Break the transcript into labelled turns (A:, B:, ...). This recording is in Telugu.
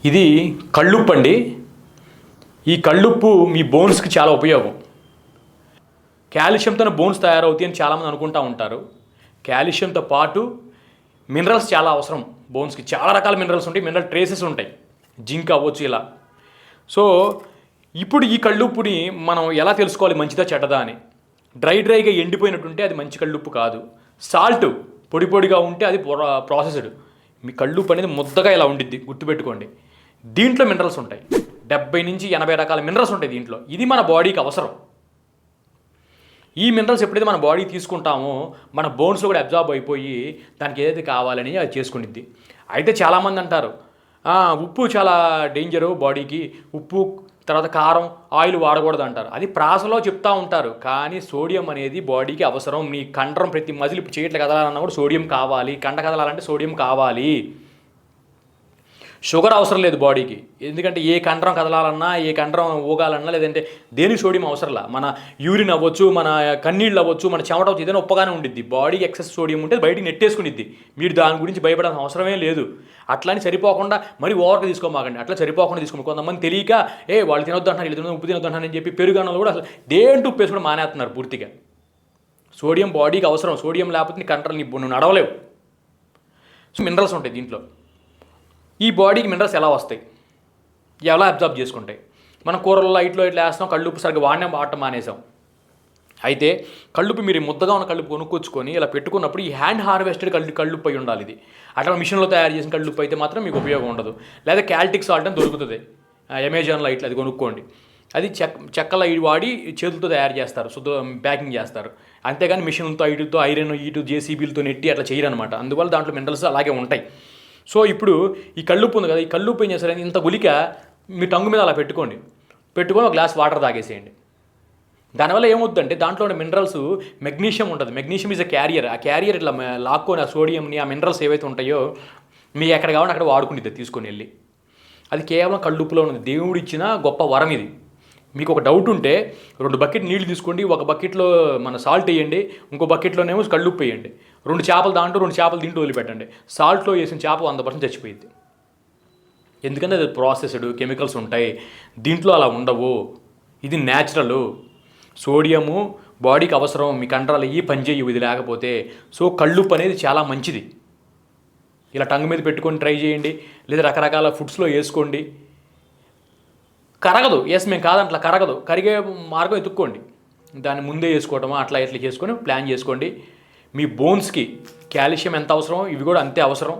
A: ఇది కళ్ళుప్పు అండి. ఈ కళ్ళుప్పు మీ బోన్స్కి చాలా ఉపయోగం. కాల్షియంతో బోన్స్ తయారవుతాయి అని చాలామంది అనుకుంటూ ఉంటారు. కాల్షియంతో పాటు మినరల్స్ చాలా అవసరం బోన్స్కి. చాలా రకాల మినరల్స్ ఉంటాయి, మినరల్ ట్రేసెస్ ఉంటాయి, జింక్ అవ్వచ్చు ఇలా. సో ఇప్పుడు ఈ కళ్ళుప్పుని మనం ఎలా తెలుసుకోవాలి మంచిదా చెడ్డదా అని? డ్రైగా ఎండిపోయినట్టుంటే అది మంచి కళ్ళుప్పు కాదు. సాల్ట్ పొడి పొడిగా ఉంటే అది ప్రాసెస్డ్. మీ కళ్ళుప్పు అనేది ముద్దగా ఇలా ఉండిద్ది, గుర్తుపెట్టుకోండి. దీంట్లో మినరల్స్ ఉంటాయి, 70 నుంచి 80 రకాల మినరల్స్ ఉంటాయి దీంట్లో. ఇది మన బాడీకి అవసరం. ఈ మినరల్స్ ఎప్పుడైతే మన బాడీ తీసుకుంటామో మన బోన్స్లో కూడా అబ్జార్బ్ అయిపోయి దానికి ఏదైతే కావాలని అది చేసుకునిద్ది. అయితే చాలామంది అంటారు ఉప్పు చాలా డేంజరు బాడీకి, ఉప్పు తర్వాత కారం ఆయిల్ వాడకూడదు అంటారు. అది ప్రాసలో చెప్తూ ఉంటారు. కానీ సోడియం అనేది బాడీకి అవసరం. మీ కండరం ప్రతి మజిల్ చేయట్లు కదలాలన్నా కూడా సోడియం కావాలి, కండ కదలాలంటే సోడియం కావాలి. షుగర్ అవసరం లేదు బాడీకి. ఎందుకంటే ఏ కండరం కదలాలన్నా, ఏ కండరం ఊగాలన్నా, లేదంటే దేనికి సోడియం అవసరంలా. మన యూరిన్ అవ్వచ్చు, మన కన్నీళ్ళు అవ్వచ్చు, మన చెమట అవ్వచ్చు, ఏదైనా ఉప్పగానే ఉండిద్ది. బాడీకి ఎక్సెస్ సోడియం ఉంటే బయటికి నెట్టేసుకునిద్ది. మీరు దాని గురించి భయపడాల్సిన అవసరమే లేదు. అట్లా అని సరిపోకుండా మరి ఓవర్గా తీసుకోమాకండి. అట్లా సరిపోకుండా తీసుకోండి. కొంతమంది తెలియక వాళ్ళు తినొద్దు అంటున్నారు, వీళ్ళు తినొద్దు, ఉప్పు తినొద్దు అంటున్నారు అని చెప్పి పెరుగన్నలు కూడా అసలు దేంటూ ఉప్పు వేసుకుని మానేస్తున్నారు పూర్తిగా. సోడియం బాడీకి అవసరం. సోడియం లేకపోతే నీ కంట్రోల్ నువ్వు నడవలేవు. సో మినరల్స్ ఉంటాయి దీంట్లో. ఈ బాడీకి మినరల్స్ ఎలా వస్తాయి, ఎలా అబ్జార్బ్ చేసుకుంటాయి? మనం కూరల్లో ఇట్లా వేస్తాం, కళ్ళుప్పు సరిగ్గా వాడటం మానేసాం. అయితే కళ్ళుప్పు మీరు ముద్దగా ఉన్న కళ్ళుప్పు కొనుక్కొచ్చుకొని ఇలా పెట్టుకున్నప్పుడు ఈ హ్యాండ్ హార్వెస్టెడ్ కళ్ళుప్పు అయి ఉండాలి. ఇది అట్లా మిషన్లో తయారు చేసిన కళ్ళుప్పు అయితే మాత్రం మీకు ఉపయోగం ఉండదు. లేదా క్యాల్టిక్ సాల్ట్ అని దొరుకుతుంది అమెజాన్లో, ఇట్లా అది కొనుక్కోండి. అది చెక్కల వాడి చేతులతో తయారు చేస్తారు, ప్యాకింగ్ చేస్తారు. అంతేగాని మిషన్లతో వీటితో ఐరన్ జేసీబీలతో నెట్టి అట్లా చేయరనమాట. అందువల్ల దాంట్లో మినరల్స్ అలాగే ఉంటాయి. సో ఇప్పుడు ఈ కళ్ళుప్పు ఉంది కదా, ఈ కళ్ళుప్పు ఏం చేస్తారని ఇంత గులిక మీ టంగు మీద అలా పెట్టుకొని ఒక గ్లాస్ వాటర్ తాగేసేయండి. దానివల్ల ఏమవుతుందంటే దాంట్లో ఉన్న మినరల్స్, మెగ్నీషియం ఉంటుంది. Magnesium is a carrier. ఆ క్యారియర్ ఇట్లా లాక్కొని ఆ సోడియంని, ఆ మినరల్స్ ఏవైతే ఉంటాయో మీకు ఎక్కడ కావాలంటే అక్కడ వాడుకునిద్ది తీసుకొని వెళ్ళి. అది కేవలం కళ్ళుప్పులో ఉన్నది. దేవుడు ఇచ్చిన గొప్ప వరం ఇది. మీకు ఒక డౌట్ ఉంటే 2 బకెట్ నీళ్ళు తీసుకోండి, ఒక బకెట్లో మన సాల్ట్ వేయండి, ఇంకో బకెట్లోనేమో కళ్ళుప్పు వేయండి. 2 చేపలు దాంట్లో 2 చేపలు దీంట్లో వదిలిపెట్టండి. సాల్ట్లో వేసిన చేప 100% చచ్చిపోయింది. ఎందుకంటే అది ప్రాసెస్డ్, కెమికల్స్ ఉంటాయి. దీంట్లో అలా ఉండవు. ఇది న్యాచురల్. సోడియము బాడీకి అవసరం. మీ కండరాలు పనిచేయవు ఇది లేకపోతే. సో కళ్ళుప్పు అనేది చాలా మంచిది. ఇలా టంగు మీద పెట్టుకొని ట్రై చేయండి, లేదా రకరకాల ఫుడ్స్లో వేసుకోండి. కరగదు. మేము కాదంట్లా కరగదు. కరిగే మార్గం ఎత్తుక్కోండి. దాన్ని ముందే వేసుకోవటమో అట్లా ఇట్లా చేసుకొని ప్లాన్ చేసుకోండి. మీ బోన్స్కి కాల్షియం ఎంత అవసరమో ఇవి కూడా అంతే అవసరం.